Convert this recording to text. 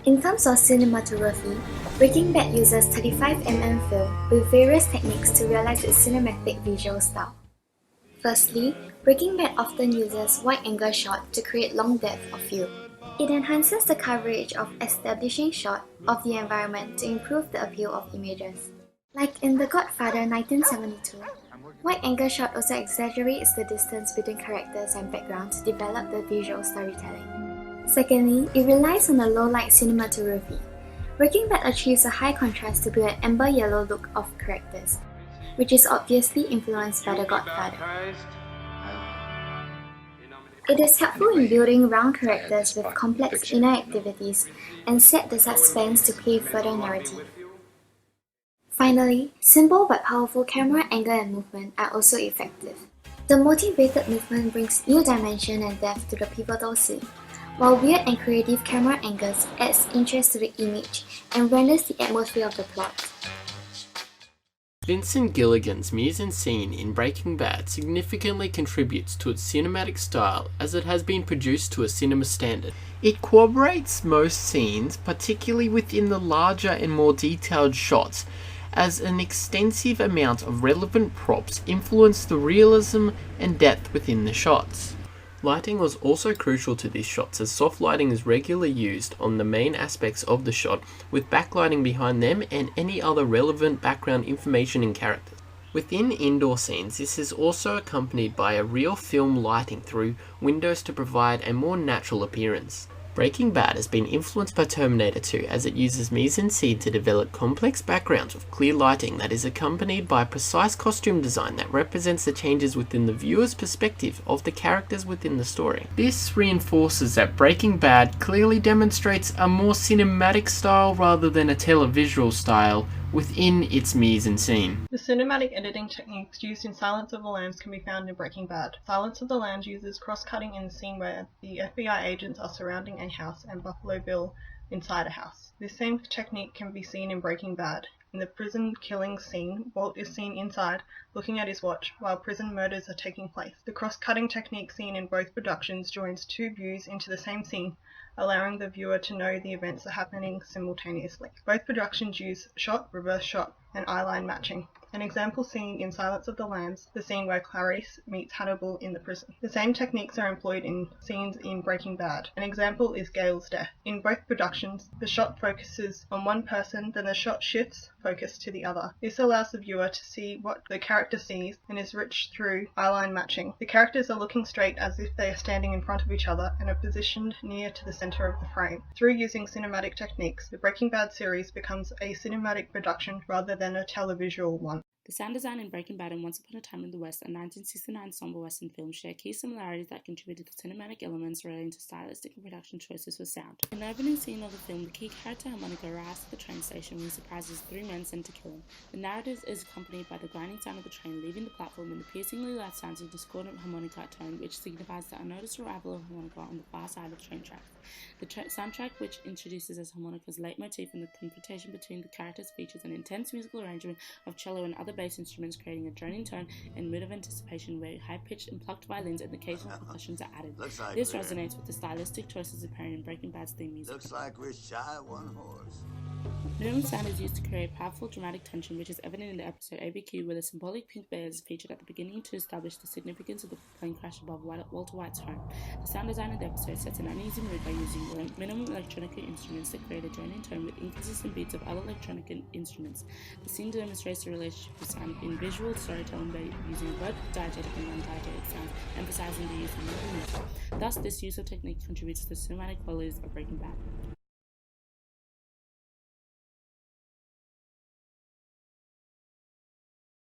In terms of cinematography, Breaking Bad uses 35mm film with various techniques to realize its cinematic visual style. Firstly, Breaking Bad often uses wide-angle shot to create long depth of field. It enhances the coverage of establishing shot of the environment to improve the appeal of images. Like in The Godfather 1972, wide-angle shot also exaggerates the distance between characters and background to develop the visual storytelling. Secondly, it relies on a low-light cinematography. Breaking Bad achieves a high contrast to build an amber yellow look of characters, which is obviously influenced by The Godfather. It is helpful in building round characters with complex inner activities and set the suspense to pave further narrative. Finally, simple but powerful camera angle and movement are also effective. The motivated movement brings new dimension and depth to the pivotal scene, while weird and creative camera angles adds interest to the image and renders the atmosphere of the plot. Vincent Gilligan's mise-en-scene in Breaking Bad significantly contributes to its cinematic style as it has been produced to a cinema standard. It corroborates most scenes, particularly within the larger and more detailed shots, as an extensive amount of relevant props influence the realism and depth within the shots. Lighting was also crucial to these shots, as soft lighting is regularly used on the main aspects of the shot, with backlighting behind them and any other relevant background information and characters. Within indoor scenes, this is also accompanied by a real film lighting through windows to provide a more natural appearance. Breaking Bad has been influenced by Terminator 2 as it uses mise-en-scene to develop complex backgrounds with clear lighting that is accompanied by precise costume design that represents the changes within the viewer's perspective of the characters within the story. This reinforces that Breaking Bad clearly demonstrates a more cinematic style rather than a televisual style within its mise-en-scene. The cinematic editing techniques used in Silence of the Lambs can be found in Breaking Bad. Silence of the Lambs uses cross-cutting in the scene where the FBI agents are surrounding a house and Buffalo Bill inside a house. This same technique can be seen in Breaking Bad. In the prison killing scene, Walt is seen inside, looking at his watch, while prison murders are taking place. The cross-cutting technique seen in both productions joins two views into the same scene, allowing the viewer to know the events are happening simultaneously. Both productions use shot, reverse shot, and eyeline matching. An example seen in Silence of the Lambs, the scene where Clarice meets Hannibal in the prison. The same techniques are employed in scenes in Breaking Bad. An example is Gale's death. In both productions, the shot focuses on one person, then the shot shifts focus to the other. This allows the viewer to see what the character sees and is reached through eyeline matching. The characters are looking straight as if they are standing in front of each other and are positioned near to the center of the frame. Through using cinematic techniques, the Breaking Bad series becomes a cinematic production rather than a televisual one. The sound design in Breaking Bad and Once Upon a Time in the West, a 1969 somber western film, share key similarities that contributed to cinematic elements relating to stylistic and production choices for sound. In the opening scene of the film, the key character Harmonica arrives at the train station when he surprises three men sent to kill him. The narrative is accompanied by the grinding sound of the train leaving the platform and the piercingly loud sounds of discordant harmonica tone, which signifies the unnoticed arrival of harmonica on the far side of the train tracks. The soundtrack, which introduces as harmonica's leitmotif and the confrontation between the characters, features an intense musical arrangement of cello and other bass instruments, creating a droning tone and mood of anticipation where high-pitched and plucked violins and occasional percussions are added. This resonates with the stylistic choices apparent in Breaking Bad's theme music. Looks like we're shy of one horse. Minimum sound is used to create powerful dramatic tension, which is evident in the episode ABQ, where the symbolic pink bear is featured at the beginning to establish the significance of the plane crash above Walter White's home. The sound design of the episode sets an uneasy mood by using minimum electronic instruments that create a droning tone with inconsistent beats of other electronic instruments. The scene demonstrates the relationship of sound in visual storytelling by using both diegetic and non-diegetic sounds, emphasizing the use of movement. Thus, this use of technique contributes to the cinematic qualities of Breaking Bad.